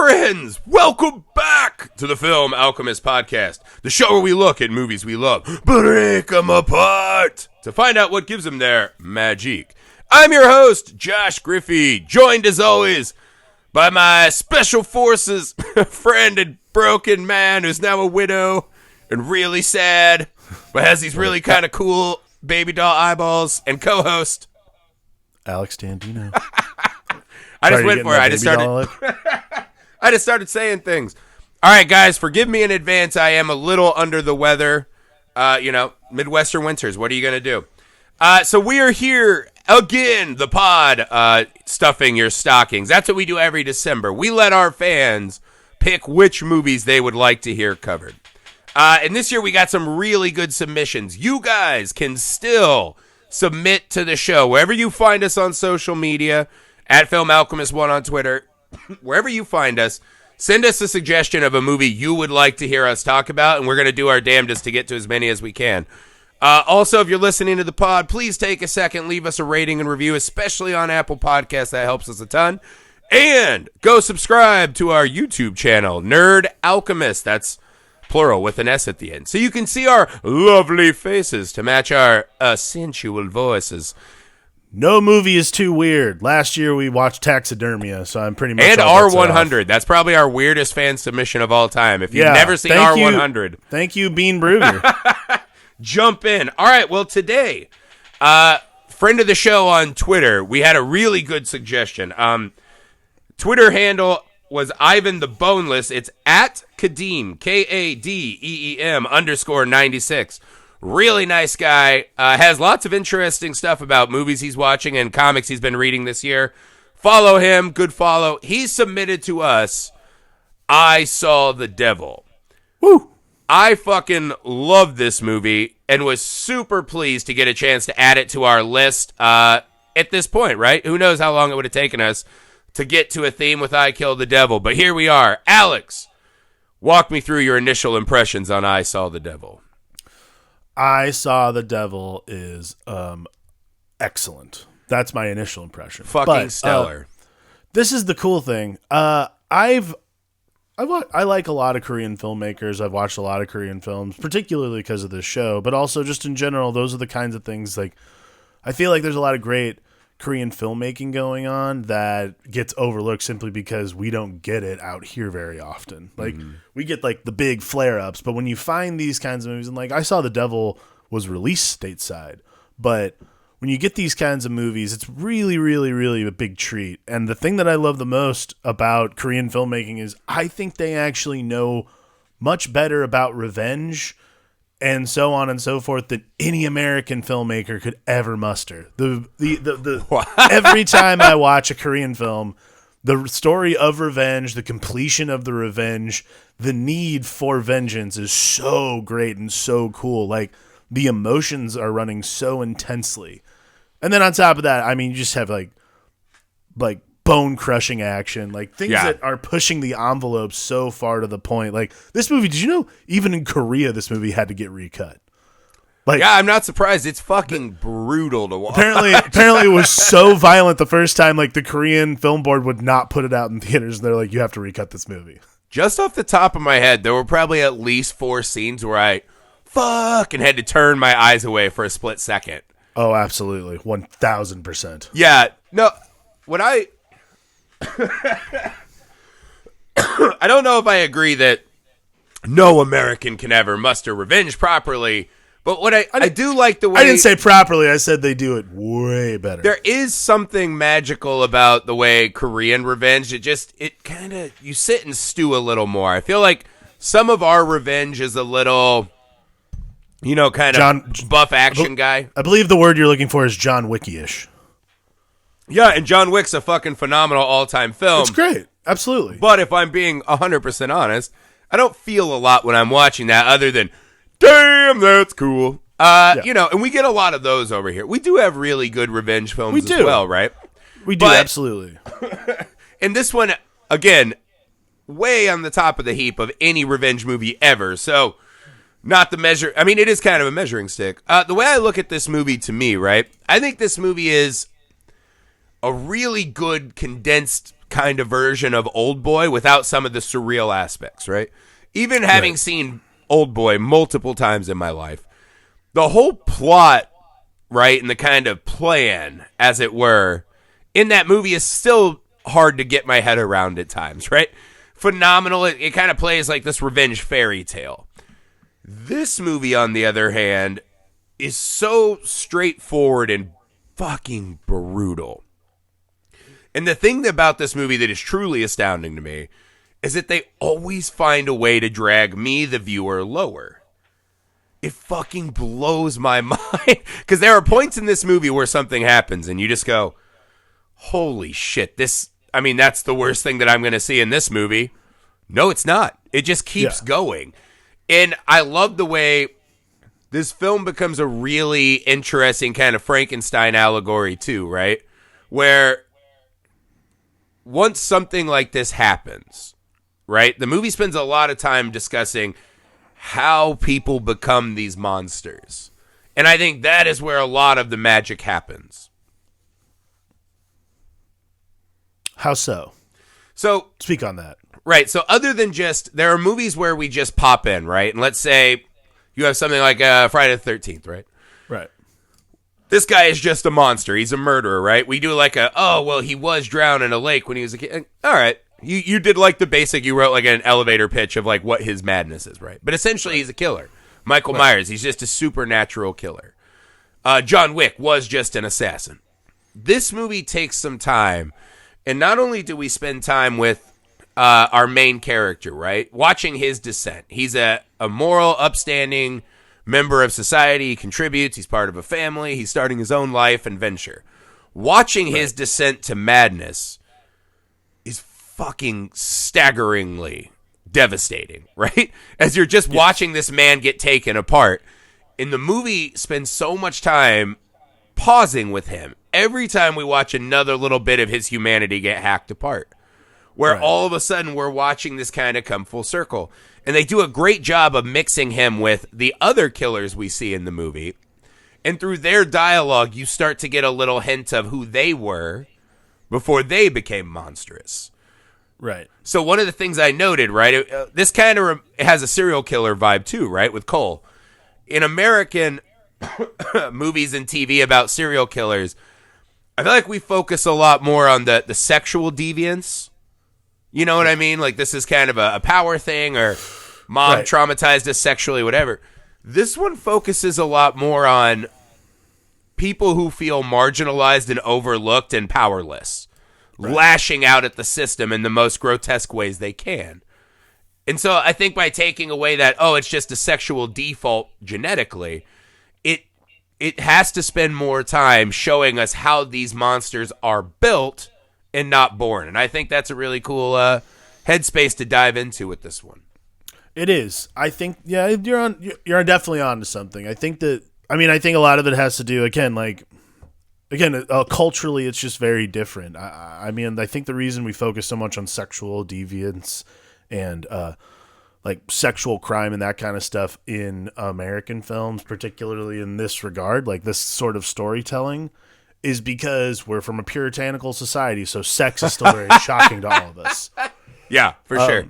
Friends, welcome back to the Film Alchemist podcast, the show where we look at movies we love, break them apart, to find out what gives them their magic. I'm your host, Josh Griffey, joined as always by my Special Forces friend and broken man who's now a widow and really sad, but has these really kind of cool baby doll eyeballs, and co-host Alex Dandino. I just went for it. I just started saying things. All right, guys, forgive me in advance. I am a little under the weather. Midwestern winters. What are you going to do? So we are here again, the pod, stuffing your stockings. That's what we do every December. We let our fans pick which movies they would like to hear covered. And this year we got some really good submissions. You guys can still submit to the show wherever you find us on social media, at Film Alchemist 1 on Twitter. Wherever you find us, send us a suggestion of a movie you would like to hear us talk about, and we're going to do our damnedest to get to as many as we can. Also, if you're listening to the pod, please take a second, leave us a rating and review, especially on Apple Podcasts. That helps us a ton. And go subscribe to our YouTube channel, Nerd Alchemist. That's plural with an S at the end. So you can see our lovely faces to match our sensual voices. No movie is too weird. Last year we watched Taxidermia, so I'm pretty much and R100. That's probably our weirdest fan submission of all time. If you've never seen R100, thank you, Bean Brugger. Jump in. All right. Well, today, friend of the show on Twitter, we had a really good suggestion. Twitter handle was Ivan the Boneless. It's at Kadeem, Kadeem _96. Really nice guy. Has lots of interesting stuff about movies he's watching and comics he's been reading this year. Follow him. Good follow. He submitted to us I Saw the Devil. Woo! I fucking love this movie and was super pleased to get a chance to add it to our list at this point, right? Who knows how long it would have taken us to get to a theme with I Killed the Devil. But here we are. Alex, walk me through your initial impressions on I Saw the Devil. I Saw the Devil is excellent. That's my initial impression. Fucking stellar. This is the cool thing. I like a lot of Korean filmmakers. I've watched a lot of Korean films, particularly because of this show, but also just in general, those are the kinds of things like I feel like there's a lot of great Korean filmmaking going on that gets overlooked simply because we don't get it out here very often. Like we get like the big flare-ups, but when you find these kinds of movies, and like I Saw the Devil was released stateside, but when you get these kinds of movies, it's really, really, really a big treat. And the thing that I love the most about Korean filmmaking is I think they actually know much better about revenge and so on and so forth than any American filmmaker could ever muster. Every time I watch a Korean film, the story of revenge, the completion of the revenge, the need for vengeance is so great and so cool. Like the emotions are running so intensely. And then on top of that, I mean, you just have like bone-crushing action, like things that are pushing the envelope so far to the point. Like this movie, did you know even in Korea this movie had to get recut? Like, yeah, I'm not surprised. It's fucking brutal to watch. Apparently it was so violent the first time, like the Korean Film Board would not put it out in theaters, and they're like, you have to recut this movie. Just off the top of my head, there were probably at least 4 scenes where I fucking had to turn my eyes away for a split second. Oh, absolutely. 1,000%. Yeah. No, when I don't know if I agree that no American can ever muster revenge properly, but what I do like the way... I didn't say properly, I said they do it way better. There is something magical about the way Korean revenge, it kind of, you sit and stew a little more. I feel like some of our revenge is a little, kind of buff action guy. I believe the word you're looking for is John Wick-ish. Yeah, and John Wick's a fucking phenomenal all-time film. It's great. Absolutely. But if I'm being 100% honest, I don't feel a lot when I'm watching that other than, damn, that's cool. And we get a lot of those over here. We do have really good revenge films as well, right? We do, absolutely. And this one, again, way on the top of the heap of any revenge movie ever. So, not the measure. I mean, it is kind of a measuring stick. The way I look at this movie, to me, right, I think this movie is a really good condensed kind of version of Old Boy without some of the surreal aspects, right? Even having seen Old Boy multiple times in my life, the whole plot, right, and the kind of plan, as it were, in that movie is still hard to get my head around at times, right? Phenomenal. It kind of plays like this revenge fairy tale. This movie, on the other hand, is so straightforward and fucking brutal. And the thing about this movie that is truly astounding to me is that they always find a way to drag me, the viewer, lower. It fucking blows my mind. Because there are points in this movie where something happens and you just go, holy shit, that's the worst thing that I'm going to see in this movie. No, it's not. It just keeps going. And I love the way this film becomes a really interesting kind of Frankenstein allegory too, right? Where once something like this happens, right, the movie spends a lot of time discussing how people become these monsters. And I think that is where a lot of the magic happens. How so? So speak on that. Right. So other than just, there are movies where we just pop in, right? And let's say you have something like Friday the 13th, right? Right. This guy is just a monster. He's a murderer, right? We do like he was drowned in a lake when he was a kid. All right. You did like the basic, you wrote like an elevator pitch of like what his madness is, right? But essentially he's a killer. Michael Myers, he's just a supernatural killer. John Wick was just an assassin. This movie takes some time. And not only do we spend time with our main character, right? Watching his descent. He's a moral, upstanding member of society. He contributes. He's part of a family. He's starting his own life and venture. Watching his descent to madness is fucking staggeringly devastating, right? As you're just watching this man get taken apart. And the movie spends so much time pausing with him every time we watch another little bit of his humanity get hacked apart. Where all of a sudden we're watching this kind of come full circle. And they do a great job of mixing him with the other killers we see in the movie. And through their dialogue, you start to get a little hint of who they were before they became monstrous. Right. So one of the things I noted, right, this kind of has a serial killer vibe too, right, with Cole. In American movies and TV about serial killers, I feel like we focus a lot more on the sexual deviance. You know what I mean? Like this is kind of a power thing, or mom traumatized us sexually, whatever. This one focuses a lot more on people who feel marginalized and overlooked and powerless, lashing out at the system in the most grotesque ways they can. And so I think by taking away that, it's just a sexual default genetically, it has to spend more time showing us how these monsters are built and not born. And I think that's a really cool headspace to dive into with this one. It is. I think, you're definitely on to something. I think a lot of it has to do, culturally, it's just very different. I think the reason we focus so much on sexual deviance and sexual crime and that kind of stuff in American films, particularly in this regard, like this sort of storytelling, is because we're from a puritanical society, so sex is still very shocking to all of us. Yeah, for sure.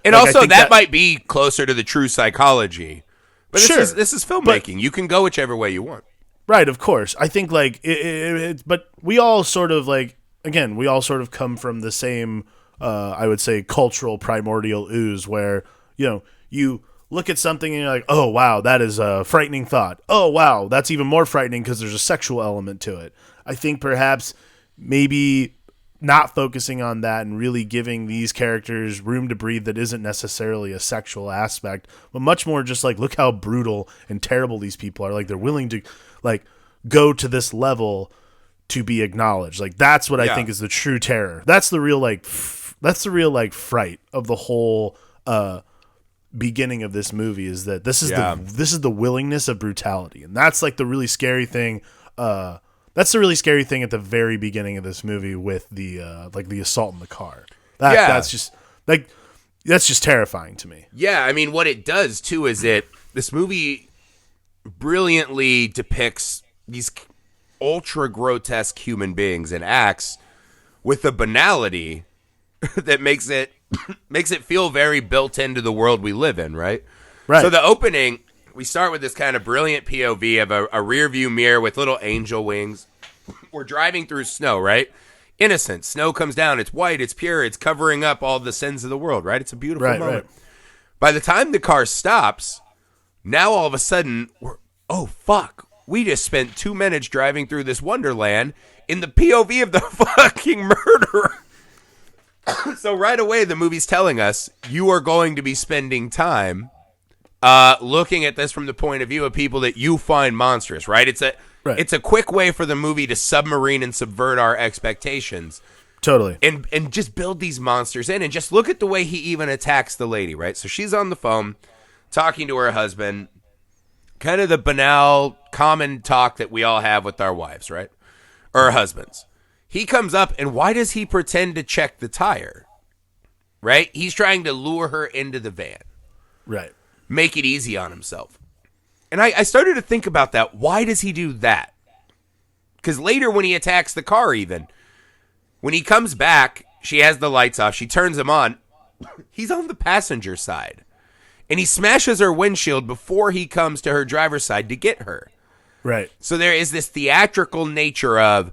And also, that might be closer to the true psychology. But this is filmmaking. You can go whichever way you want. Right, of course. I think, but we all sort of, we all sort of come from the same, I would say, cultural primordial ooze where, you look at something and you're like, oh, wow, that is a frightening thought. Oh, wow, that's even more frightening because there's a sexual element to it. I think perhaps maybe not focusing on that and really giving these characters room to breathe that isn't necessarily a sexual aspect, but much more just look how brutal and terrible these people are. They're willing to go to this level to be acknowledged. That's what I think is the true terror. That's the real fright of the whole beginning of this movie, is that this is the willingness of brutality. And that's the really scary thing. That's the really scary thing at the very beginning of this movie with the the assault in the car. That's just terrifying to me. Yeah, I mean, what it does too is this movie brilliantly depicts these ultra grotesque human beings and acts with a banality that makes it feel very built into the world we live in, right? Right. So the opening, we start with this kind of brilliant POV of a rear view mirror with little angel wings. We're driving through snow, right? Innocent. Snow comes down. It's white. It's pure. It's covering up all the sins of the world, right? It's a beautiful moment. Right. By the time the car stops, now all of a sudden, oh, fuck. We just spent 2 minutes driving through this wonderland in the POV of the fucking murderer. So right away, the movie's telling us you are going to be spending time looking at this from the point of view of people that you find monstrous, right? It's a quick way for the movie to submarine and subvert our expectations. Totally. And just build these monsters in. And just look at the way he even attacks the lady, right? So she's on the phone talking to her husband. Kind of the banal, common talk that we all have with our wives, right? Or our husbands. He comes up, and why does he pretend to check the tire? Right? He's trying to lure her into the van. Right. Make it easy on himself. And I started to think about that. Why does he do that? Because later when he attacks the car even, when he comes back, she has the lights off. She turns them on. He's on the passenger side. And he smashes her windshield before he comes to her driver's side to get her. Right. So there is this theatrical nature of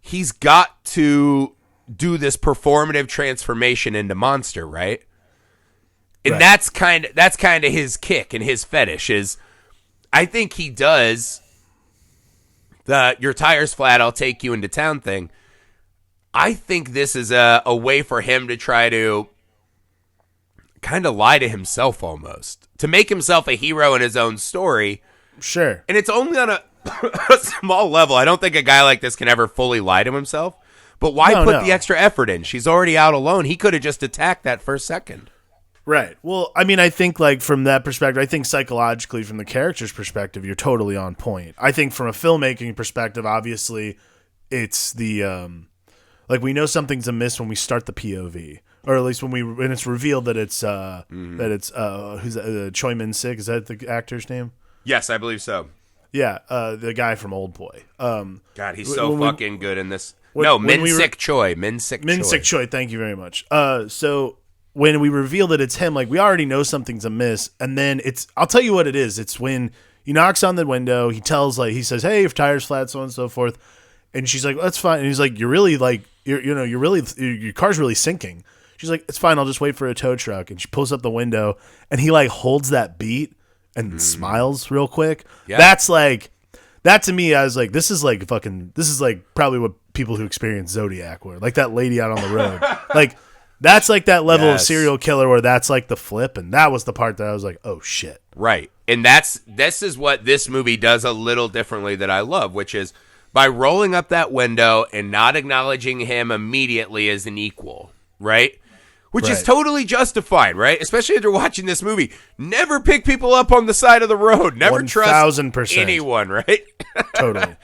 he's got to do this performative transformation into monster, right? And that's kind of his kick and his fetish is, I think he does the your tire's flat, I'll take you into town thing. I think this is a way for him to try to kind of lie to himself almost, to make himself a hero in his own story. Sure. And it's only on a small level. I don't think a guy like this can ever fully lie to himself. But why put the extra effort in? She's already out alone. He could have just attacked that first second. Right. Well, I mean, I think like from that perspective, I think psychologically from the character's perspective, you're totally on point. I think from a filmmaking perspective, obviously, it's the like we know something's amiss when we start the POV, or at least when it's revealed that it's who's Choi Min-sik, is that the actor's name? Yes, I believe so. Yeah, the guy from Old Boy. God, he's so fucking good in this. Min-sik Choi. Min-sik Choi, thank you very much. So when we reveal that it's him, like we already know something's amiss, and then I'll tell you what it is. It's when he knocks on the window, he says, "Hey, if tire's flat, so on and so forth," and she's like, "That's fine," and he's like, "You're really like, your car's really sinking." She's like, "It's fine, I'll just wait for a tow truck," and she pulls up the window, and he like holds that beat and smiles real quick. Yeah. That's like, that to me, I was like, this is like probably what people who experience Zodiac were, like that lady out on the road, like. That's like that level of serial killer where that's like the flip, and that was the part that I was like, oh shit. Right. And this is what this movie does a little differently that I love, which is by rolling up that window and not acknowledging him immediately as an equal, right? Which is totally justified, right? Especially after watching this movie. Never pick people up on the side of the road. Never trust 1,000%. anyone, right? Totally.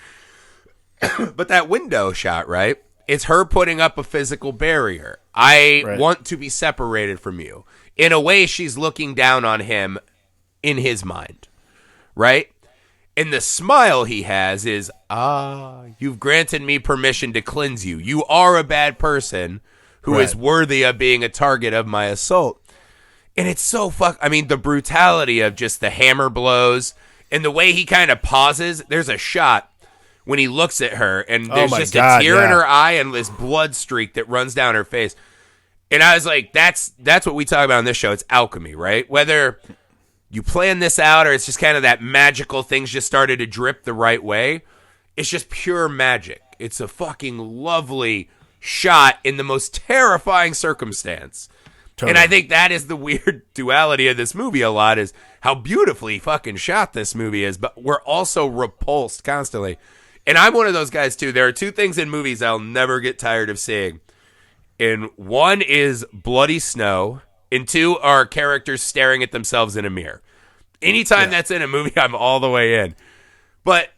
But that window shot, right? It's her putting up a physical barrier. I want to be separated from you. In a way, she's looking down on him in his mind, right? And the smile he has is, you've granted me permission to cleanse you. You are a bad person who is worthy of being a target of my assault. And it's so I mean, the brutality of just the hammer blows and the way he kind of pauses. There's a shot when he looks at her, and there's a tear in her eye and this blood streak that runs down her face. And I was like, that's what we talk about on this show. It's alchemy, right? Whether you plan this out or it's just kind of that magical things just started to drip the right way, it's just pure magic. It's a fucking lovely shot in the most terrifying circumstance. Totally. And I think that is the weird duality of this movie a lot, is how beautifully fucking shot this movie is, but we're also repulsed constantly. And I'm one of those guys, too. There are two things in movies I'll never get tired of seeing. And one is bloody snow, and two are characters staring at themselves in a mirror. Anytime that's in a movie, I'm all the way in. But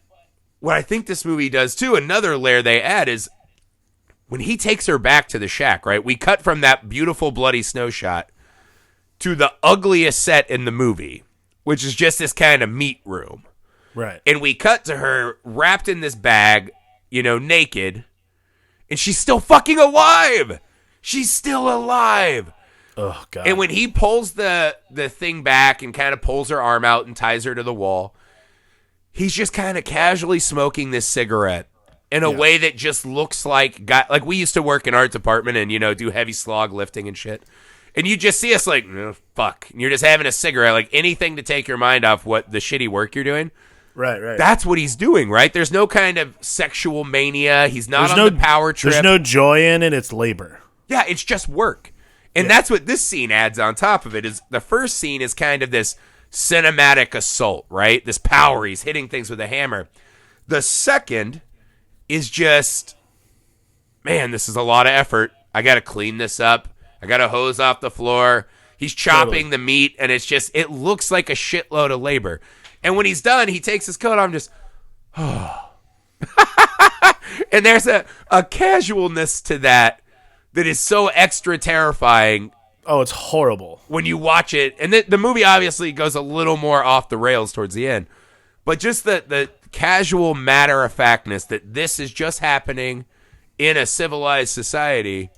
what I think this movie does, too, another layer they add is when he takes her back to the shack, right? We cut from that beautiful bloody snow shot to the ugliest set in the movie, which is just this kind of meat room. Right. And we cut to her wrapped in this bag, naked, and she's still fucking alive. She's still alive. Oh, God. And when he pulls the thing back and kind of pulls her arm out and ties her to the wall, he's just kind of casually smoking this cigarette in a way that just looks like we used to work in art department and, do heavy slog lifting and shit. And you just see us like, oh, fuck. And you're just having a cigarette, like anything to take your mind off what the shitty work you're doing. Right. That's what he's doing, right? There's no kind of sexual mania. He's not on the power trip. There's no joy in it. It's labor. Yeah, it's just work. And that's what this scene adds on top of it. Is the first scene is kind of this cinematic assault, right? This power. He's hitting things with a hammer. The second is just, man, this is a lot of effort. I got to clean this up. I got to hose off the floor. He's chopping the meat, and it looks like a shitload of labor. And when he's done, he takes his coat off and just, oh. And there's a casualness to that is so extra terrifying. Oh, it's horrible. When you watch it. And the movie obviously goes a little more off the rails towards the end. But just the casual matter-of-factness that this is just happening in a civilized society,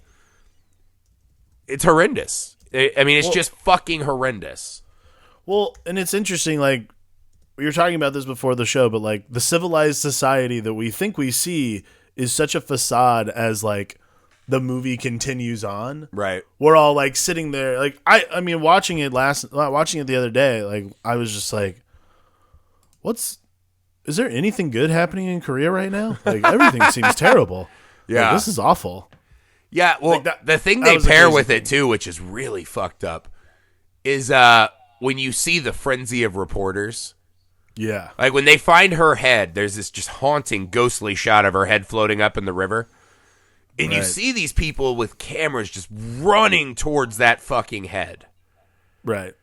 it's horrendous. I mean, it's just fucking horrendous. Well, and it's interesting, like, we were talking about this before the show, but, like, the civilized society that we think we see is such a facade as, like, the movie continues on. Right. We're all, like, sitting there. Like, I mean, watching it the other day, like, I was just like, is there anything good happening in Korea right now? Like, everything seems terrible. Yeah. Like, this is awful. Yeah, well, like the thing they pair with it, too, which is really fucked up, is when you see the frenzy of reporters. Yeah. Like, when they find her head, there's this just haunting, ghostly shot of her head floating up in the river. And you see these people with cameras just running towards that fucking head. Right.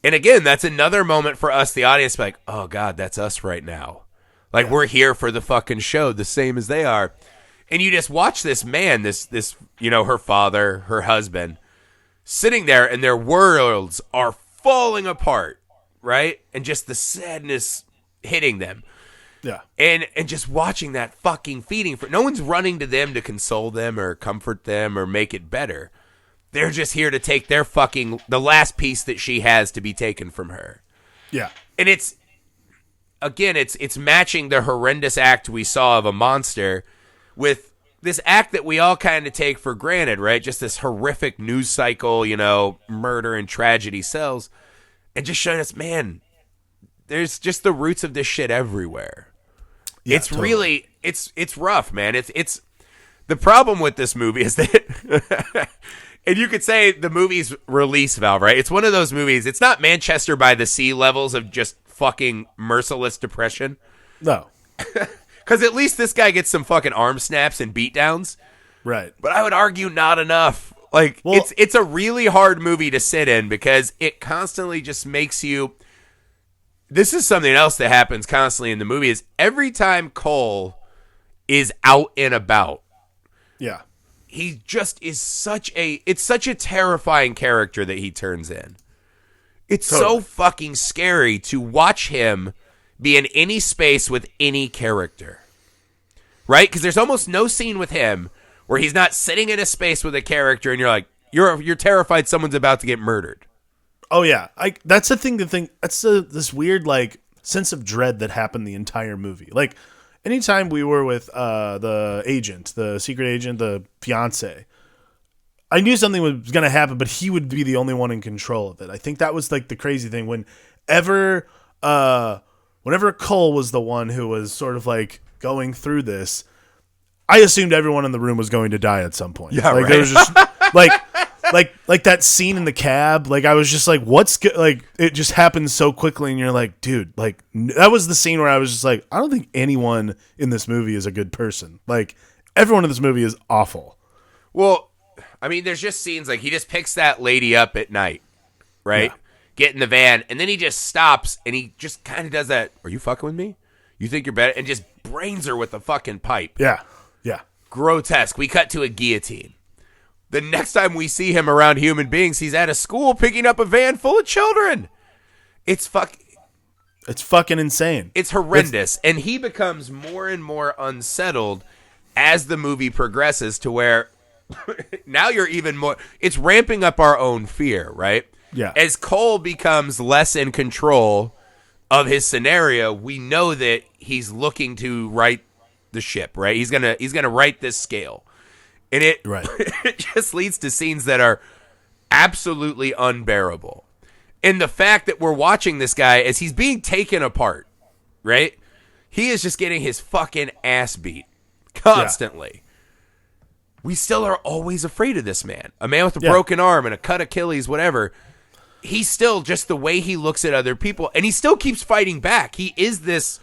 And again, that's another moment for us, the audience, to be like, oh, God, that's us right now. Like, we're here for the fucking show, the same as they are. And you just watch this man, this her father, her husband, sitting there, and their worlds are falling apart, right? And just the sadness hitting them. Yeah. And just watching that fucking feeding. No one's running to them to console them or comfort them or make it better. They're just here to take their the last piece that she has to be taken from her. Yeah. And it's matching the horrendous act we saw of a monster with this act that we all kind of take for granted, right? Just this horrific news cycle, murder and tragedy sells. And just showing us, man, there's just the roots of this shit everywhere. Yeah, it's totally. Really, it's rough, man. It's the problem with this movie is that, and you could say the movie's release valve, right? It's one of those movies. It's not Manchester by the Sea levels of just fucking merciless depression. No. Because at least this guy gets some fucking arm snaps and beatdowns. Right. But I would argue not enough. Like, it's a really hard movie to sit in because it constantly just makes you... This is something else that happens constantly in the movie is every time Cole is out and about. Yeah. He just is such a terrifying character that he turns in. It's so fucking scary to watch him be in any space with any character. Right? Because there's almost no scene with him where he's not sitting in a space with a character and you're like, you're terrified someone's about to get murdered. Oh, yeah. That's the thing that's this weird, like, sense of dread that happened the entire movie. Like, anytime we were with the secret agent, the fiance, I knew something was going to happen, but he would be the only one in control of it. I think that was, like, the crazy thing. Whenever Cole was the one who was sort of, like, going through this, I assumed everyone in the room was going to die at some point. Yeah, like, right. There was just, like that scene in the cab, like I was just like, like it just happened so quickly, and you're like, dude, like that was the scene where I was just like, I don't think anyone in this movie is a good person. Like everyone in this movie is awful. Well, I mean, there's just scenes like he just picks that lady up at night, right? Yeah. Get in the van, and then he just stops and he just kind of does that. Are you fucking with me? You think you're better? And just brains her with a fucking pipe. Yeah, yeah. Grotesque. We cut to a guillotine. The next time we see him around human beings, he's at a school picking up a van full of children. It's fucking insane. It's horrendous. And he becomes more and more unsettled as the movie progresses to where now you're even more. It's ramping up our own fear, right? Yeah. As Cole becomes less in control of his scenario, we know that he's looking to right the ship, right? He's gonna right this scale, and Right. it just leads to scenes that are absolutely unbearable. And the fact that we're watching this guy as he's being taken apart, right? He is just getting his fucking ass beat constantly. Yeah. We still are always afraid of this man. A man with a broken arm and a cut Achilles, whatever. He's still just the way he looks at other people, and he still keeps fighting back. He is this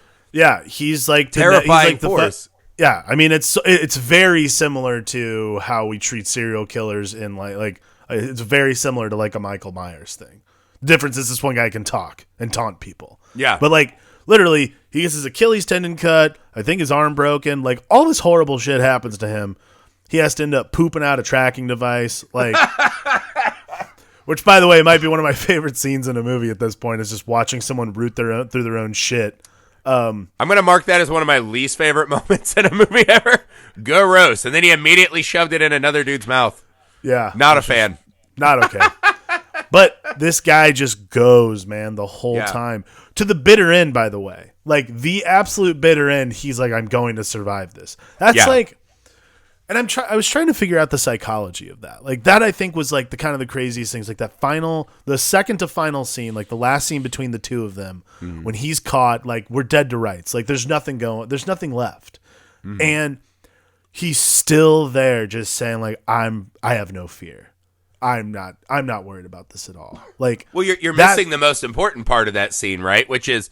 he's like terrifying force. Yeah, I mean it's very similar to how we treat serial killers in like it's very similar to like a Michael Myers thing. The difference is this one guy can talk and taunt people. Yeah. But like literally he gets his Achilles tendon cut, I think his arm broken, like all this horrible shit happens to him. He has to end up pooping out a tracking device, like which by the way might be one of my favorite scenes in a movie at this point, is just watching someone root through their own shit. I'm going to mark that as one of my least favorite moments in a movie ever. Gross. And then he immediately shoved it in another dude's mouth. Yeah. Not a fan. Not okay. But this guy just goes, man, the whole time. To the bitter end, by the way. Like, the absolute bitter end, he's like, I'm going to survive this. That's like... And I was trying to figure out the psychology of that. Like, that I think was like the kind of the craziest things. Like the second to final scene, like the last scene between the two of them, when he's caught, like we're dead to rights. Like there's nothing left. And he's still there just saying like, I have no fear. I'm not worried about this at all. Like, well, you're missing the most important part of that scene, right? Which is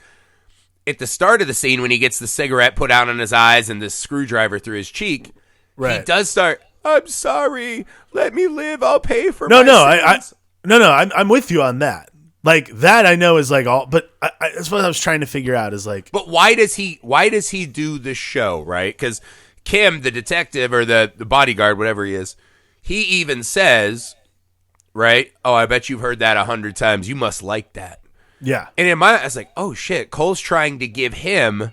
at the start of the scene when he gets the cigarette put out on his eyes and the screwdriver through his cheek. Right. He does start, I'm sorry, let me live, I'll pay for my sins. I'm with you on that. Like, that I know is like all, but that's what I was trying to figure out is like. But why does he do the show, right? Because Kim, the detective, or the bodyguard, whatever he is, he even says, right, oh, I bet you've heard that 100 times, you must like that. Yeah. And in my, I was like, oh shit, Cole's trying to give him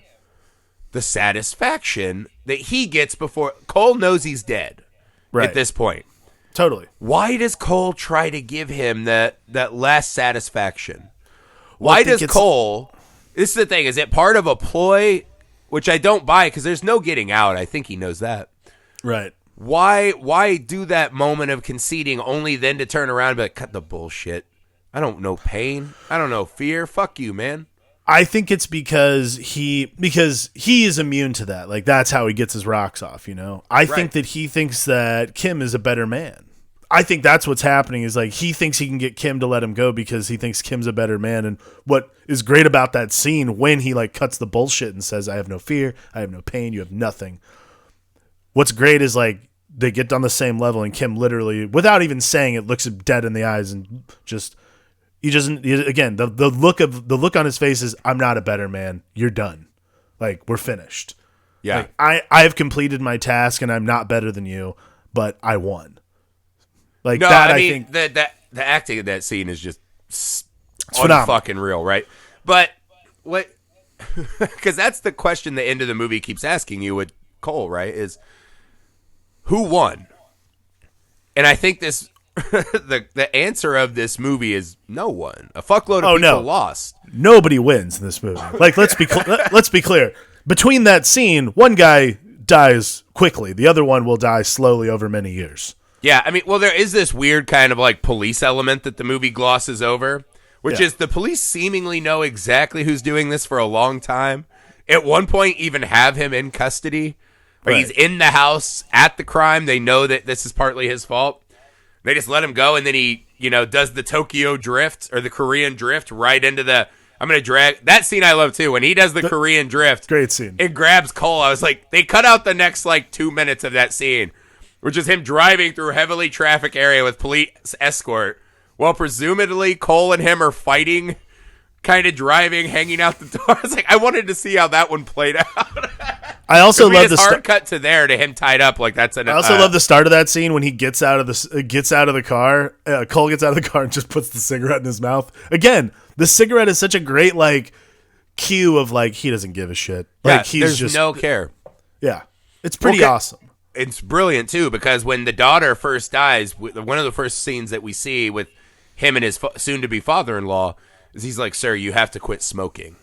the satisfaction that he gets before Cole knows he's dead at this point. Totally. Why does Cole try to give him that last satisfaction? Why does Cole... This is the thing. Is it part of a ploy, which I don't buy because there's no getting out. I think he knows that. Right. Why do that moment of conceding only then to turn around and be like, cut the bullshit. I don't know pain. I don't know fear. Fuck you, man. I think it's because he is immune to that. Like, that's how he gets his rocks off, you know? I think that he thinks that Kim is a better man. I think that's what's happening is, like, he thinks he can get Kim to let him go because he thinks Kim's a better man. And what is great about that scene when he, like, cuts the bullshit and says, I have no fear, I have no pain, you have nothing. What's great is, like, they get on the same level and Kim literally, without even saying it, looks him dead in the eyes and just... Again, the look on his face is, I'm not a better man. You're done. Like, we're finished. Yeah. Like, I have completed my task and I'm not better than you, but I won. Like, no, that, I mean, think the acting of that scene is just fucking real, right? But what, because that's the question the end of the movie keeps asking you with Cole, right? Is who won? And I think this, the answer of this movie is no one. A fuckload of people lost. Nobody wins in this movie. Like, let's be clear. Between that scene, one guy dies quickly. The other one will die slowly over many years. Yeah, I mean, well, there is this weird kind of like police element that the movie glosses over, which is the police seemingly know exactly who's doing this for a long time. At one point, even have him in custody, or he's in the house at the crime. They know that this is partly his fault. They just let him go, and then he, does the Tokyo drift or the Korean drift right into the. I'm gonna drag that scene. I love too when he does the Korean drift. Great scene. It grabs Cole. I was like, they cut out the next like 2 minutes of that scene, which is him driving through heavily traffic area with police escort, while presumably Cole and him are fighting, kind of driving, hanging out the door. I was like, I wanted to see how that one played out. I also love the hard cut to there to him tied up like that's an. I also love the start of that scene when he gets out of the car. Cole gets out of the car and just puts the cigarette in his mouth. Again, the cigarette is such a great like cue of like he doesn't give a shit. Like there's no care. Yeah, it's pretty awesome. it's brilliant too, because when the daughter first dies, one of the first scenes that we see with him and his soon-to-be father-in-law is he's like, "Sir, you have to quit smoking."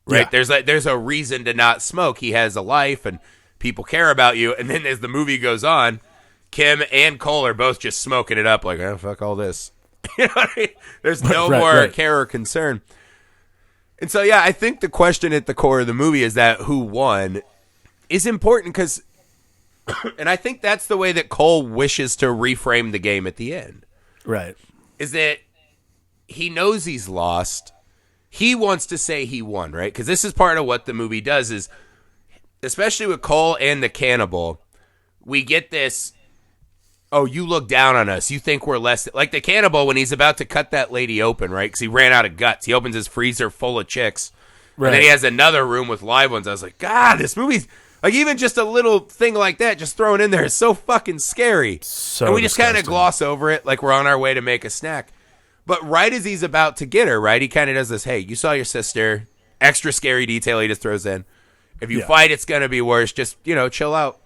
Right? Yeah. There's a reason to not smoke. He has a life, and people care about you. And then as the movie goes on, Kim and Cole are both just smoking it up, like, "Oh, fuck all this." You know what I mean? There's no more care or concern. And so, yeah, I think the question at the core of the movie is that who won is important because, and I think that's the way that Cole wishes to reframe the game at the end. Right. Is that he knows he's lost. He wants to say he won, right? Because this is part of what the movie does is, especially with Cole and the cannibal, we get this, oh, you look down on us. You think we're less... Like the cannibal, when he's about to cut that lady open, right? Because he ran out of guts. He opens his freezer full of chicks. Right. And then he has another room with live ones. I was like, God, this movie's... Like, even just a little thing like that, just thrown in there, is so fucking scary. So and we just kind of gloss over it like we're on our way to make a snack. But right as he's about to get her, right, he kind of does this, hey, you saw your sister. Extra scary detail he just throws in. If you fight, it's going to be worse. Just, chill out.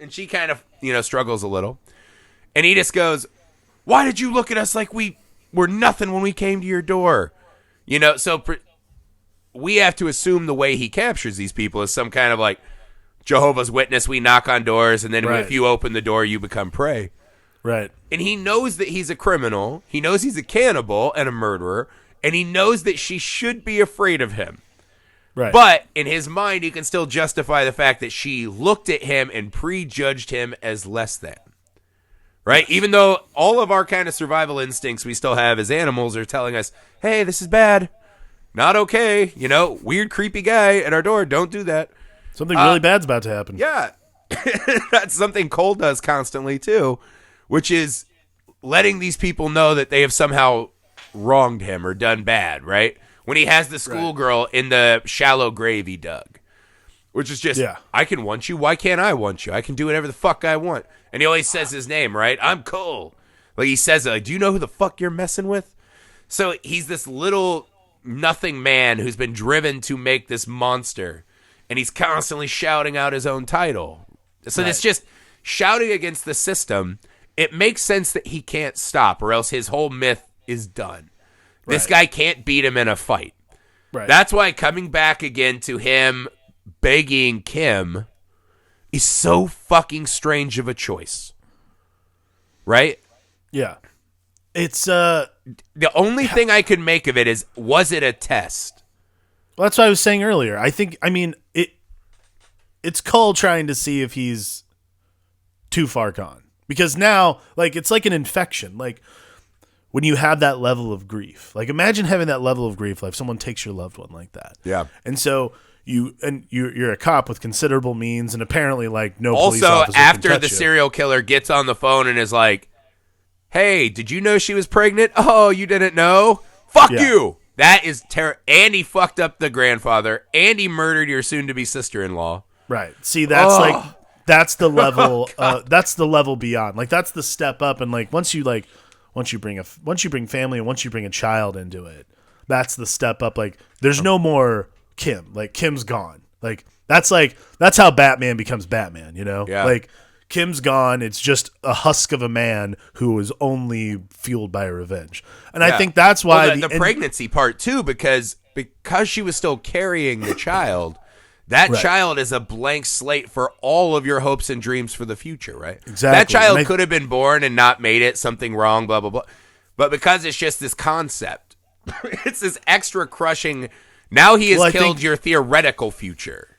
And she kind of, struggles a little. And he just goes, why did you look at us like we were nothing when we came to your door? So we have to assume the way he captures these people is some kind of like Jehovah's Witness. We knock on doors, and then if you open the door, you become prey. Right. And he knows that he's a criminal. He knows he's a cannibal and a murderer. And he knows that she should be afraid of him. Right. But in his mind, he can still justify the fact that she looked at him and prejudged him as less than. Right? Even though all of our kind of survival instincts we still have as animals are telling us, hey, this is bad. Not okay. Weird, creepy guy at our door. Don't do that. Something really bad's about to happen. Yeah. That's something Cole does constantly, too, which is letting these people know that they have somehow wronged him or done bad, right? When he has the schoolgirl in the shallow grave he dug. Which is just, I can want you. Why can't I want you? I can do whatever the fuck I want. And he always says his name, right? I'm Cole. Like he says it, like, do you know who the fuck you're messing with? So he's this little nothing man who's been driven to make this monster. And he's constantly shouting out his own title. So it's just shouting against the system. It makes sense that he can't stop or else his whole myth is done. This guy can't beat him in a fight. Right. That's why coming back again to him begging Kim is so fucking strange of a choice. Right? Yeah. It's the only thing I could make of it is, was it a test? Well, that's what I was saying earlier. It's Cole trying to see if he's too far gone. Because now, it's like an infection. Like, when you have that level of grief. Like, imagine having that level of grief, like someone takes your loved one like that. Yeah. And so you're a cop with considerable means, and apparently, no police officer Also, after can touch the you. serial killer gets on the phone and is like, hey, did you know she was pregnant? Oh, you didn't know? Fuck you! That is terrible. And he fucked up the grandfather, and he murdered your soon-to-be sister-in-law. Right. See, that's that's the level. That's the level beyond. Like, that's the step up, and once you bring family and once you bring a child into it, that's the step up. Like, there's no more Kim. Like, Kim's gone. Like, that's how Batman becomes Batman, Yeah. Like, Kim's gone. It's just a husk of a man who is only fueled by revenge. And I think that's why the pregnancy part too, because she was still carrying the child. That child is a blank slate for all of your hopes and dreams for the future, right? Exactly. That child could have been born and not made it, something wrong, blah, blah, blah. But because it's just this concept, it's this extra crushing, now he has killed your theoretical future.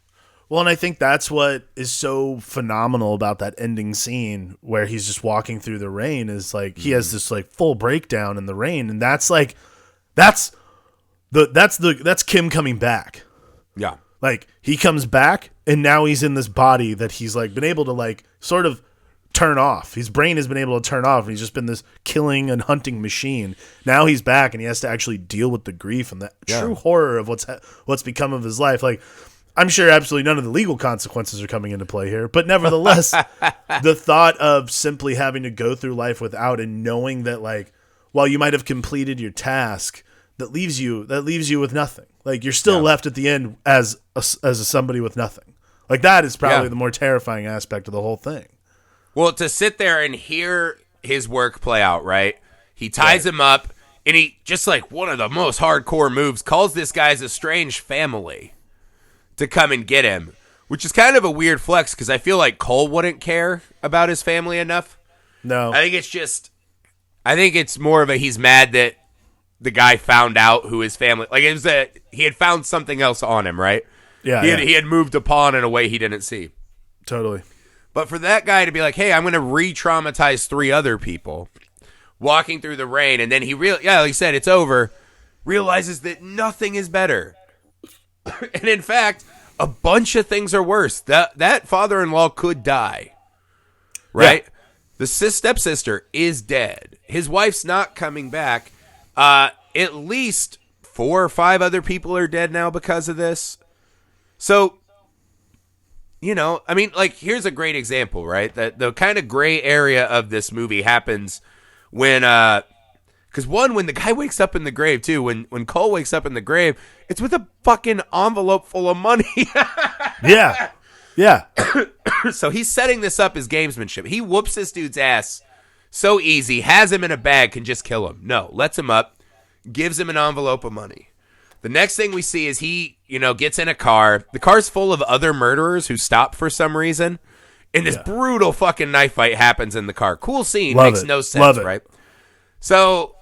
Well, and I think that's what is so phenomenal about that ending scene where he's just walking through the rain is he has this full breakdown in the rain, and that's Kim coming back. Yeah. He comes back, and now he's in this body that he's been able to sort of turn off. His brain has been able to turn off, and he's just been this killing and hunting machine. Now he's back, and he has to actually deal with the grief and the true horror of what's become of his life. I'm sure absolutely none of the legal consequences are coming into play here, but nevertheless, the thought of simply having to go through life without and knowing that while you might have completed your task, that leaves you with nothing. You're still left at the end as somebody with nothing. That is probably the more terrifying aspect of the whole thing. Well, to sit there and hear his work play out, right? He ties him up, and he, just like one of the most hardcore moves, calls this guy's estranged family to come and get him, which is kind of a weird flex because I feel like Cole wouldn't care about his family enough. No. I think it's more of a he's mad that the guy found out who his family, like it was he had found something else on him, right? Yeah. He had moved a pawn in a way he didn't see. Totally. But for that guy to be like, hey, I'm going to re-traumatize 3 other people walking through the rain, and then like he said, it's over, realizes that nothing is better. And in fact, a bunch of things are worse. That father-in-law could die, right? Yeah. The stepsister is dead. His wife's not coming back. At least 4 or 5 other people are dead now because of this. So, I mean, like, here's a great example, right? The kind of gray area of this movie happens when, because when the guy wakes up in the grave, too, when Cole wakes up in the grave, it's with a fucking envelope full of money. Yeah. Yeah. So he's setting this up as gamesmanship. He whoops this dude's ass so easy, has him in a bag, can just kill him. No, lets him up, gives him an envelope of money. The next thing we see is he, gets in a car. The car's full of other murderers who stop for some reason. And this brutal fucking knife fight happens in the car. Cool scene. Makes no sense, right? So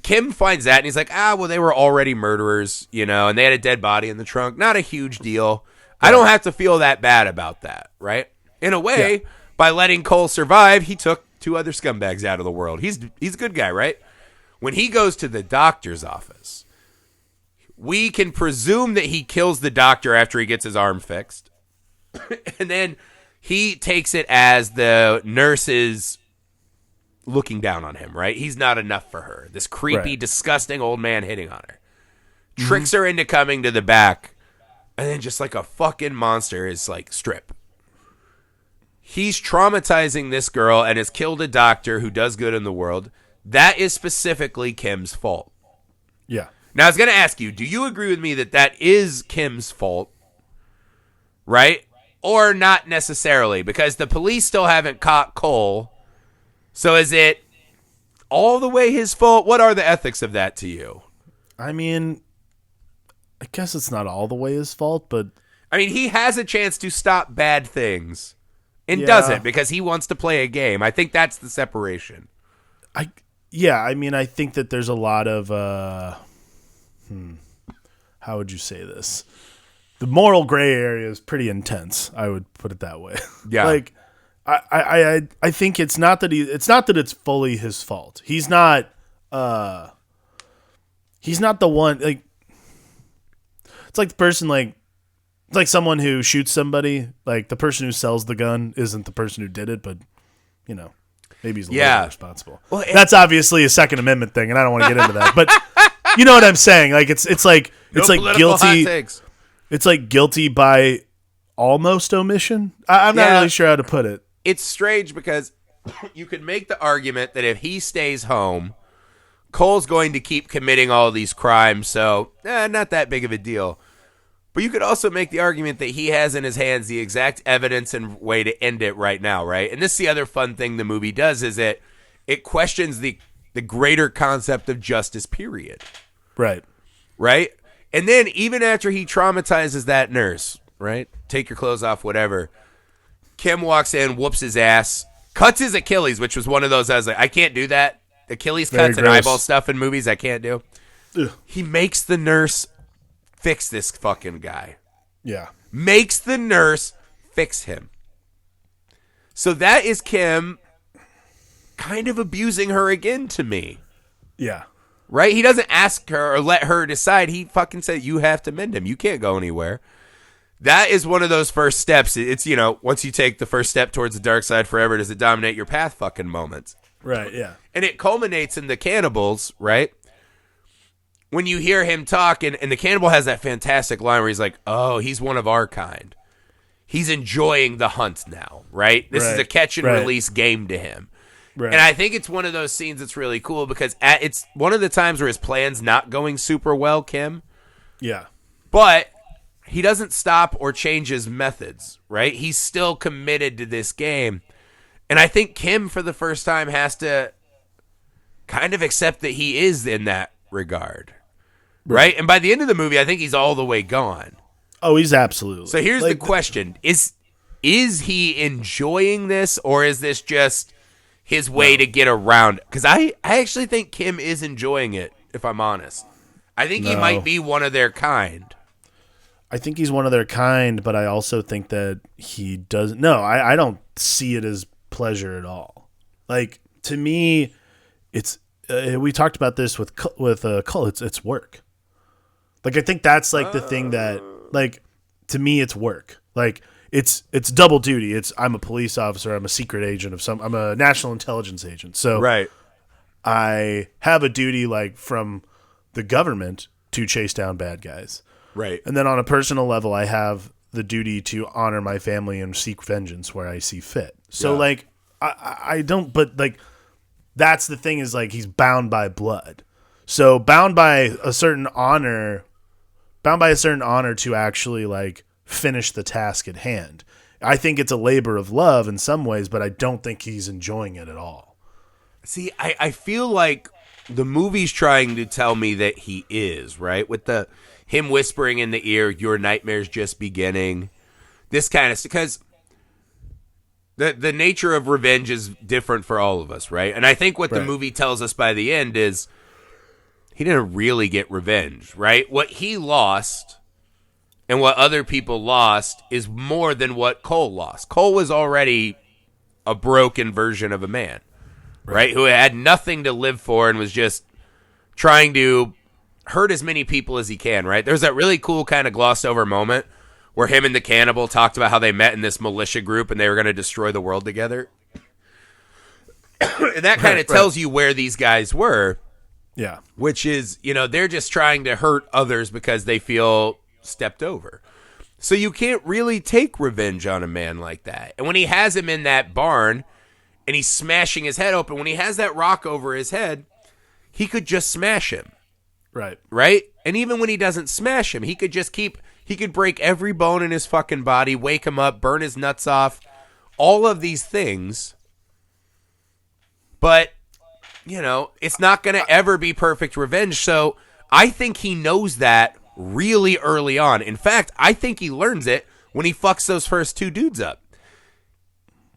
Kim finds that and he's like, well, they were already murderers, and they had a dead body in the trunk. Not a huge deal. I don't have to feel that bad about that, right? In a way, by letting Cole survive, he took 2 other scumbags out of the world. He's a good guy, right? When he goes to the doctor's office, we can presume that he kills the doctor after he gets his arm fixed. And then he takes it as the nurse is looking down on him, right? He's not enough for her. This creepy, disgusting old man hitting on her. Tricks her into coming to the back. And then just like a fucking monster is like, strip. He's traumatizing this girl and has killed a doctor who does good in the world. That is specifically Kim's fault. Yeah. Now, I was going to ask you, do you agree with me that is Kim's fault, right? Or not necessarily? Because the police still haven't caught Cole. So is it all the way his fault? What are the ethics of that to you? I mean, I guess it's not all the way his fault, but... I mean, he has a chance to stop bad things and doesn't because he wants to play a game. I think that's the separation. I mean, I think that there's a lot of... how would you say this? The moral gray area is pretty intense. I would put it that way. Yeah. Like, I think it's not that it's fully his fault. He's not the one, like, it's like the person, like, it's like someone who shoots somebody, like the person who sells the gun isn't the person who did it, but maybe he's a little responsible. Well, that's obviously a Second Amendment thing, and I don't want to get into that, but you know what I'm saying? Like it's like guilty. It's like guilty by almost omission. I'm not really sure how to put it. It's strange because you could make the argument that if he stays home, Cole's going to keep committing all these crimes, so not that big of a deal. But you could also make the argument that he has in his hands the exact evidence and way to end it right now, right? And this is the other fun thing the movie does is it questions the greater concept of justice, period. Right. Right? And then even after he traumatizes that nurse, right? Take your clothes off, whatever. Kim walks in, whoops his ass, cuts his Achilles, which was one of those I was like, I can't do that. Achilles cuts and eyeball stuff in movies I can't do. Ugh. He makes the nurse fix this fucking guy. Yeah. Makes the nurse fix him. So that is Kim kind of abusing her again to me. Yeah. Right? He doesn't ask her or let her decide. He fucking said, you have to mend him. You can't go anywhere. That is one of those first steps. It's, once you take the first step towards the dark side forever, does it dominate your path fucking moments. Right, yeah. And it culminates in the cannibals, right? When you hear him talk, and the cannibal has that fantastic line where he's like, oh, he's one of our kind. He's enjoying the hunt now, right? This is a catch and release game to him. Right. And I think it's one of those scenes that's really cool because it's one of the times where his plan's not going super well, Kim. Yeah. But he doesn't stop or change his methods, right? He's still committed to this game. And I think Kim, for the first time, has to kind of accept that he is in that regard. Right? And by the end of the movie, I think he's all the way gone. Oh, he's absolutely. So here's the question. Is he enjoying this, or is this just his way to get around it? Because I actually think Kim is enjoying it, if I'm honest. I think he might be one of their kind. I think he's one of their kind, but I also think that he doesn't. No, I don't see it as pleasure at all. Like, to me, it's we talked about this with Cole. It's work. Like, I think that's like the thing that, like, to me, it's work. Like, it's double duty. I'm a police officer. I'm a secret agent I'm a national intelligence agent. So right. I have a duty, like, from the government to chase down bad guys. Right. And then on a personal level, I have the duty to honor my family and seek vengeance where I see fit. So, like, I don't, but, like, that's the thing is, like, he's bound by blood. So bound by a certain honor to actually, like, finish the task at hand. I think it's a labor of love in some ways, but I don't think he's enjoying it at all. See, I feel like the movie's trying to tell me that he is, right? With him whispering in the ear, your nightmare's just beginning. This kind of, because the nature of revenge is different for all of us, right? And I think what the movie tells us by the end is he didn't really get revenge, right? What he lost and what other people lost is more than what Cole lost. Cole was already a broken version of a man, right? Who had nothing to live for and was just trying to hurt as many people as he can, right? There's that really cool kind of glossed over moment where him and the Cannibal talked about how they met in this militia group and they were going to destroy the world together. And that kind of tells you where these guys were. Yeah. Which is, they're just trying to hurt others because they feel stepped over. So you can't really take revenge on a man like that. And when he has him in that barn and he's smashing his head open, when he has that rock over his head, he could just smash him. Right. Right? And even when he doesn't smash him, he could break every bone in his fucking body, wake him up, burn his nuts off, all of these things. But, it's not going to ever be perfect revenge. So I think he knows that really early on. In fact, I think he learns it when he fucks those first two dudes up.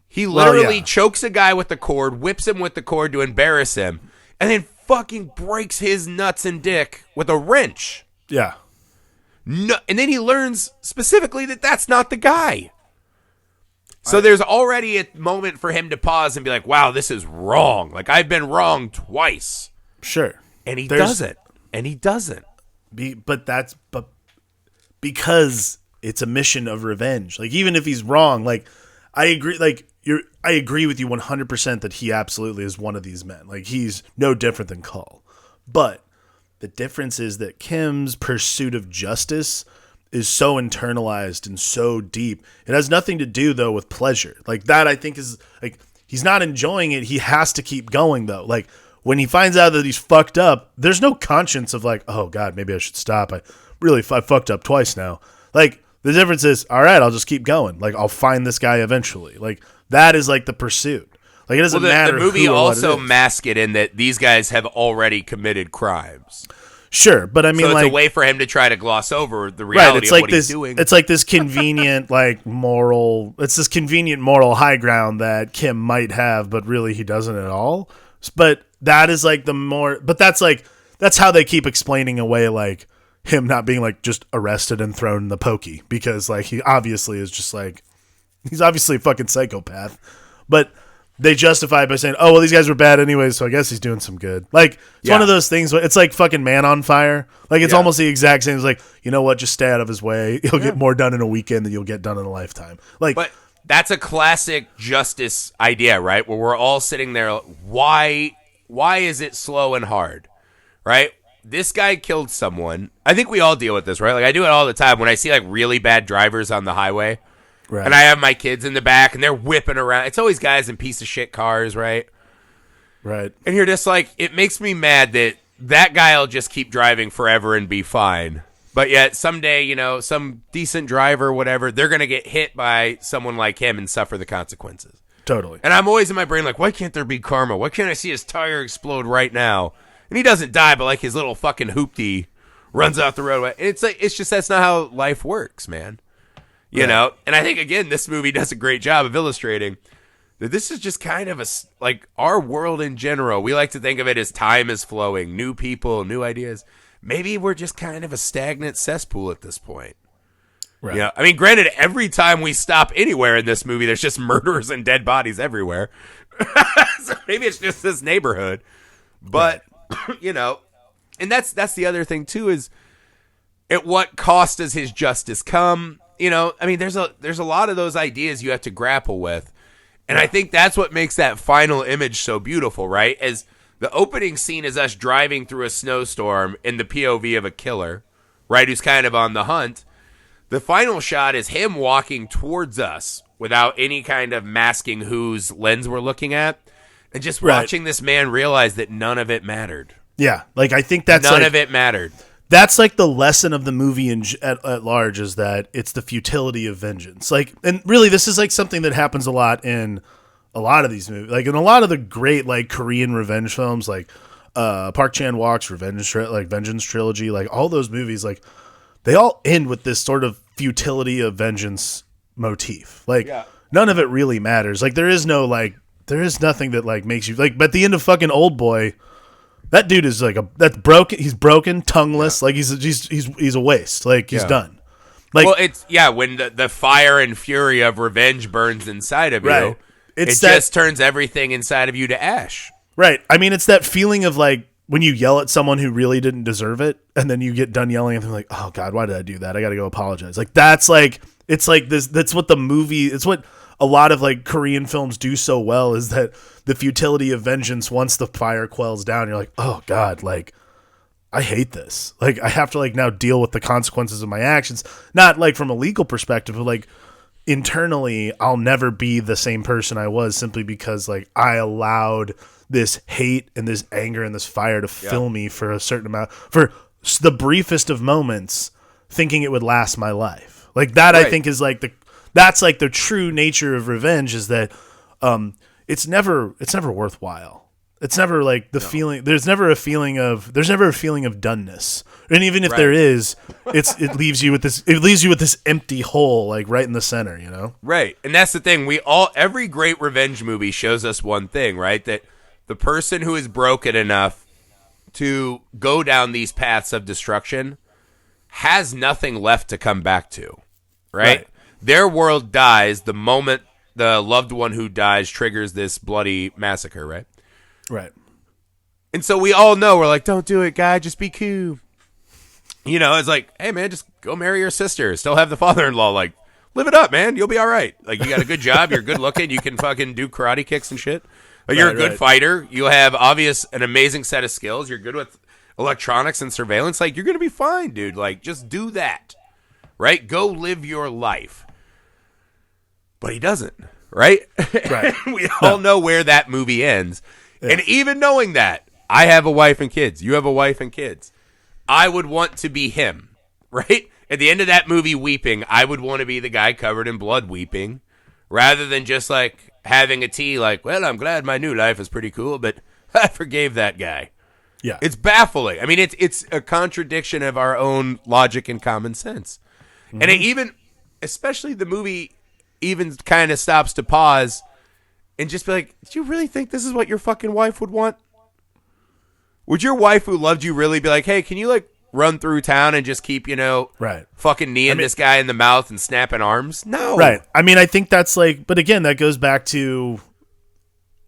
He literally chokes a guy with the cord, whips him with the cord to embarrass him, and then fucking breaks his nuts and dick with a wrench. Yeah. No, and then he learns specifically that that's not the guy. So there's already a moment for him to pause and be like, wow, this is wrong. Like, I've been wrong twice. Sure. And he doesn't. And he doesn't. But because it's a mission of revenge. Like, even if he's wrong, like, I agree. Like, I agree with you 100% that he absolutely is one of these men. Like, he's no different than Cull. But the difference is that Kim's pursuit of justice is so internalized and so deep. It has nothing to do, though, with pleasure. Like, that, I think, is, like, he's not enjoying it. He has to keep going, though. Like, when he finds out that he's fucked up, there's no conscience of, like, oh, God, maybe I should stop. I fucked up twice now. Like, the difference is, all right, I'll just keep going. Like, I'll find this guy eventually. Like, that is, like, the pursuit. Like, it doesn't matter. The movie also masks it in that these guys have already committed crimes. Sure, but I mean, so it's like, a way for him to try to gloss over the reality of what he's doing. It's like this convenient, it's this convenient moral high ground that Kim might have, but really he doesn't at all. But that is like that's how they keep explaining away, like, him not being, like, just arrested and thrown in the pokey, because, like, he obviously is just, like, he's obviously a fucking psychopath. But they justify it by saying, oh, well, these guys were bad anyways, so I guess he's doing some good. Like, it's one of those things where it's like fucking Man on Fire. Like, it's almost the exact same. It's like, you know what, just stay out of his way. He'll get more done in a weekend than you'll get done in a lifetime. Like, but that's a classic justice idea, right? Where we're all sitting there, why is it slow and hard, right? This guy killed someone. I think we all deal with this, right? Like, I do it all the time when I see, like, really bad drivers on the highway. Right. And I have my kids in the back, and they're whipping around. It's always guys in piece of shit cars, right? Right. And you're just like, it makes me mad that guy will just keep driving forever and be fine. But yet someday, some decent driver, whatever, they're going to get hit by someone like him and suffer the consequences. Totally. And I'm always in my brain like, why can't there be karma? Why can't I see his tire explode right now? And he doesn't die, but like his little fucking hoopty runs off the roadway. And it's like, it's just, that's not how life works, man. You know? And I think, again, this movie does a great job of illustrating that this is just kind of like our world in general. We like to think of it as time is flowing, new people, new ideas. Maybe we're just kind of a stagnant cesspool at this point. Right. I mean, granted, every time we stop anywhere in this movie, there's just murderers and dead bodies everywhere. So maybe it's just this neighborhood. But, and that's the other thing, too, is at what cost does his justice come? I mean, there's a lot of those ideas you have to grapple with. And I think that's what makes that final image so beautiful, right? As the opening scene is us driving through a snowstorm in the POV of a killer, right, who's kind of on the hunt. The final shot is him walking towards us without any kind of masking whose lens we're looking at, and just watching this man realize that none of it mattered. Yeah, like I think that's none of it mattered. That's like the lesson of the movie at large, is that it's the futility of vengeance. Like, and really, this is like something that happens a lot in a lot of these movies. Like in a lot of the great like Korean revenge films, like Park Chan-wook's Vengeance trilogy, like all those movies, like they all end with this sort of futility of vengeance motif. Like none of it really matters. Like there is nothing that like makes you like. But at the end of fucking Old Boy, that dude is like that's broken. He's broken, tongueless. Like he's a waste. Like he's done. Like, well, it's when the fire and fury of revenge burns inside of you. It just turns everything inside of you to ash. Right. I mean, it's that feeling of like when you yell at someone who really didn't deserve it, and then you get done yelling at them like, oh God, why did I do that? I got to go apologize. Like that's like, it's like this, that's what the movie, it's what a lot of like Korean films do so well, is that the futility of vengeance, once the fire quells down, you're like, oh God, like I hate this. Like I have to like now deal with the consequences of my actions. Not like from a legal perspective, but like internally, I'll never be the same person I was simply because like I allowed this hate and this anger and this fire to fill me for a certain amount, for the briefest of moments, thinking it would last my life. Like that, I think is like that's like the true nature of revenge, is that it's never worthwhile. It's never like the feeling. There's never a feeling of doneness. And even if there is, it leaves you with this empty hole, like right in the center, Right. And that's the thing. Every great revenge movie shows us one thing, right? That the person who is broken enough to go down these paths of destruction has nothing left to come back to, right? Their world dies the moment the loved one who dies triggers this bloody massacre, right? Right. And so we all know, we're like, don't do it, guy, just be cool. It's like, hey, man, just go marry your sister. Still have the father-in-law. Like, live it up, man. You'll be all right. Like, you got a good job. You're good looking. You can fucking do karate kicks and shit. You're a good fighter. You have an amazing set of skills. You're good with electronics and surveillance. Like, you're going to be fine, dude. Like, just do that, right? Go live your life. But he doesn't, right? Right. We all know where that movie ends. Yeah. And even knowing that, I have a wife and kids. You have a wife and kids. I would want to be him, right? At the end of that movie weeping, I would want to be the guy covered in blood weeping, rather than just like having a tea like, well, I'm glad my new life is pretty cool, but I forgave that guy. Yeah. It's baffling. I mean, it's a contradiction of our own logic and common sense. Mm-hmm. And it even, especially the movie, even kind of stops to pause and just be like, do you really think this is what your fucking wife would want? Would your wife who loved you really be like, hey, can you like run through town and just keep, fucking kneeing this guy in the mouth and snapping arms? No. Right. I mean, I think that's like, but again, that goes back to,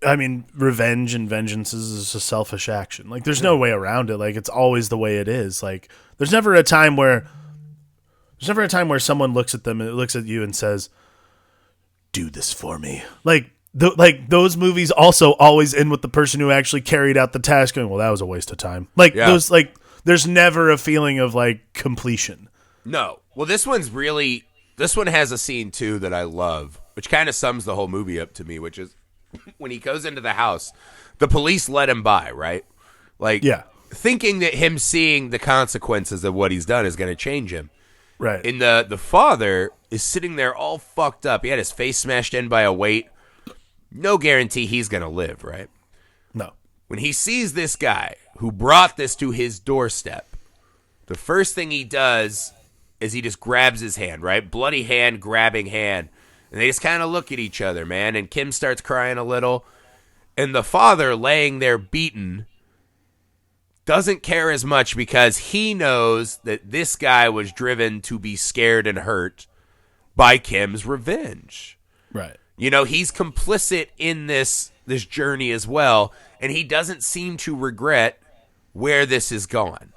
I mean, revenge and vengeance is a selfish action. Like, there's no way around it. Like, it's always the way it is. Like, there's never a time where someone looks at you and says, do this for me. Like those movies also always end with the person who actually carried out the task going, well, that was a waste of time. Like those, like there's never a feeling of like completion. No. Well, this one has a scene too that I love, which kind of sums the whole movie up to me, which is when he goes into the house, the police let him by, right? Like, thinking that him seeing the consequences of what he's done is going to change him. Right. And the father is sitting there all fucked up. He had his face smashed in by a weight. no guarantee he's going to live, right? No. When he sees this guy who brought this to his doorstep, the first thing he does is he just grabs his hand, right? Bloody hand, grabbing hand. And they just kind of look at each other, man. And Kim starts crying a little. And the father, laying there beaten, doesn't care as much because he knows that this guy was driven to be scared and hurt by Kim's revenge. Right. You know, he's complicit in this journey as well, and he doesn't seem to regret where this is gone.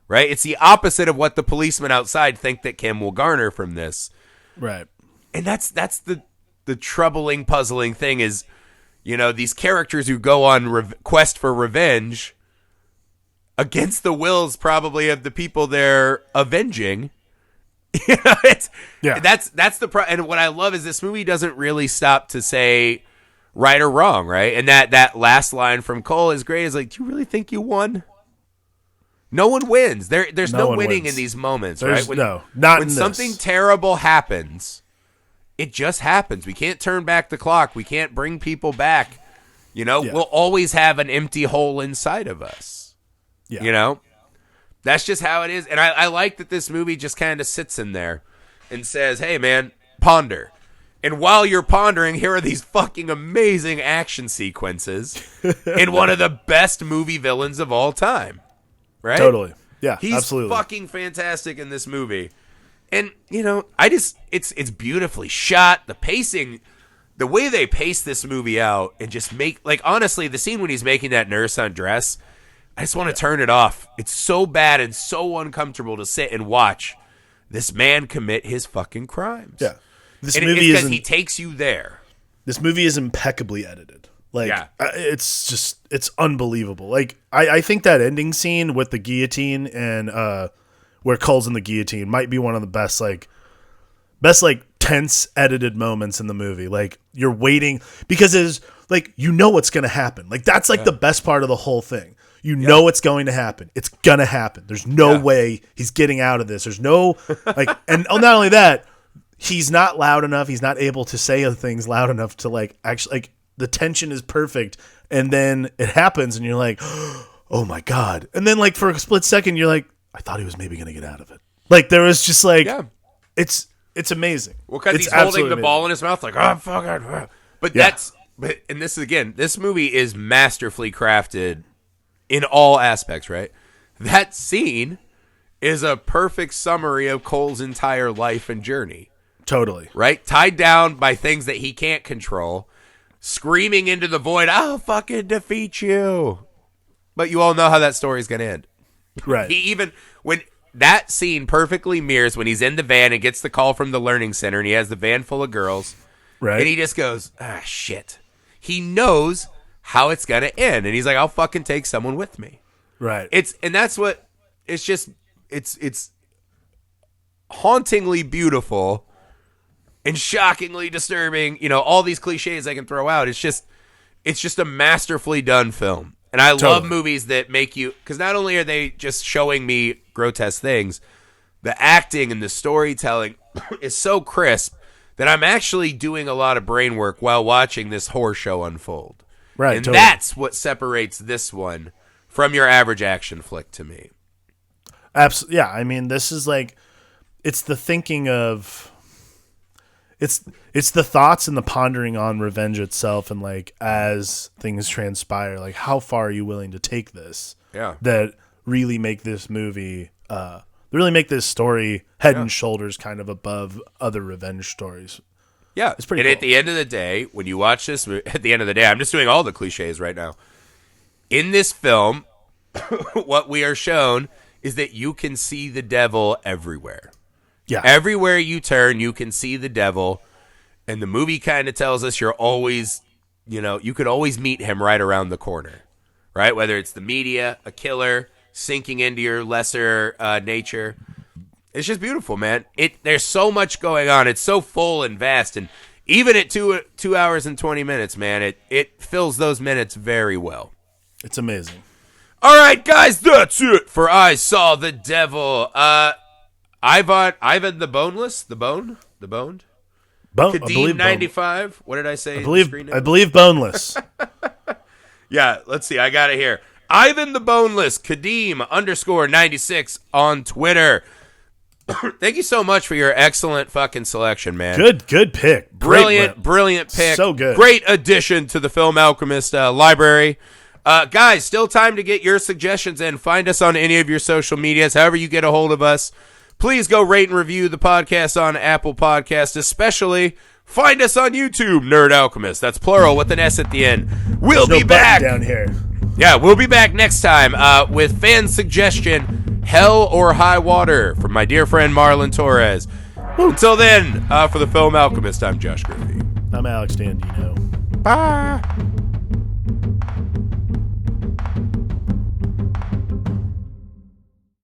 Right? It's the opposite of what the policemen outside think that Kim will garner from this. Right. And that's the troubling, puzzling thing is, you know, these characters who go on quest for revenge against the wills probably of the people they're avenging. You know, that's the and what I love is this movie doesn't really stop to say right or wrong, right? And that last line from Cole is great. Is like, do you really think you won? No one wins. There's no winning in these moments, right? When something terrible happens, it just happens. We can't turn back the clock. We can't bring people back. You know, we'll always have an empty hole inside of us. Yeah. You know? That's just how it is. And I like that this movie just kind of sits in there and says, hey, man, ponder. And while you're pondering, here are these fucking amazing action sequences in one of the best movie villains of all time. Right? Totally. Yeah, He's absolutely. fucking fantastic in this movie. And, you know, it's beautifully shot. The pacing, the way they pace this movie out and just make, like, honestly, the scene when he's making that nurse undress, I just want to turn it off. It's so bad and so uncomfortable to sit and watch this man commit his fucking crimes. Yeah. This movie is because he takes you there. This movie is impeccably edited. Like, it's unbelievable. Like, I think that ending scene with the guillotine and where Cole's in the guillotine might be one of the best tense edited moments in the movie. Like, you're waiting because it's like, you know what's going to happen. Like, that's like the best part of the whole thing. You know it's going to happen. It's going to happen. There's no way he's getting out of this. There's no, like, and not only that, he's not loud enough. He's not able to say things loud enough to, like, actually, like, the tension is perfect. And then it happens and you're like, oh my God. And then, like, for a split second, you're like, I thought he was maybe going to get out of it. Like, there was just like, it's amazing. Well, because he's holding the ball in his mouth, like, oh, fuck it. But and this is, again, this movie is masterfully crafted in all aspects, right? That scene is a perfect summary of Cole's entire life and journey. Totally. Right? Tied down by things that he can't control, screaming into the void, I'll fucking defeat you. But you all know how that story's going to end. Right. When that scene perfectly mirrors when he's in the van and gets the call from the learning center and he has the van full of girls. Right. And he just goes, shit. He knows how it's going to end. And he's like, I'll fucking take someone with me. Right. It's hauntingly beautiful and shockingly disturbing. You know, all these cliches I can throw out. It's just a masterfully done film. And I love movies that make you, because not only are they just showing me grotesque things, the acting and the storytelling is so crisp that I'm actually doing a lot of brain work while watching this horror show unfold. Right. And that's what separates this one from your average action flick to me. Absolutely. Yeah. I mean, this is like, it's the thinking of, it's the thoughts and the pondering on revenge itself, and like as things transpire, like how far are you willing to take this? Yeah. That really make this movie, really make this story head and shoulders kind of above other revenge stories. Yeah, it's pretty. And cool. At the end of the day, when you watch this, at the end of the day, I'm just doing all the cliches right now. In this film, what we are shown is that you can see the devil everywhere. Yeah. Everywhere you turn, you can see the devil. And the movie kind of tells us you're always, you could always meet him right around the corner, right? Whether it's the media, a killer, sinking into your lesser nature. It's just beautiful, man. There's so much going on. It's so full and vast. And even at 2 hours and 20 minutes, man, it fills those minutes very well. It's amazing. All right, guys, that's it for I Saw the Devil. Ivan the Boneless? The Boned? Kadeem 95. What did I say? I believe boneless. Yeah, let's see. I got it here. Ivan the Boneless, Kadeem _96 on Twitter. Thank you so much for your excellent fucking selection, man. Good pick. Brilliant pick. So good. Great addition to the Film Alchemist library. Guys, still time to get your suggestions in. Find us on any of your social medias, however you get a hold of us. Please go rate and review the podcast on Apple Podcasts, especially find us on YouTube, Nerd Alchemist. That's plural with an S at the end. We'll be back down here. Yeah, we'll be back next time with fan suggestion, Hell or High Water, from my dear friend Marlon Torres. Until then, for the Film Alchemist, I'm Josh Griffey. I'm Alex Dandino. Bye.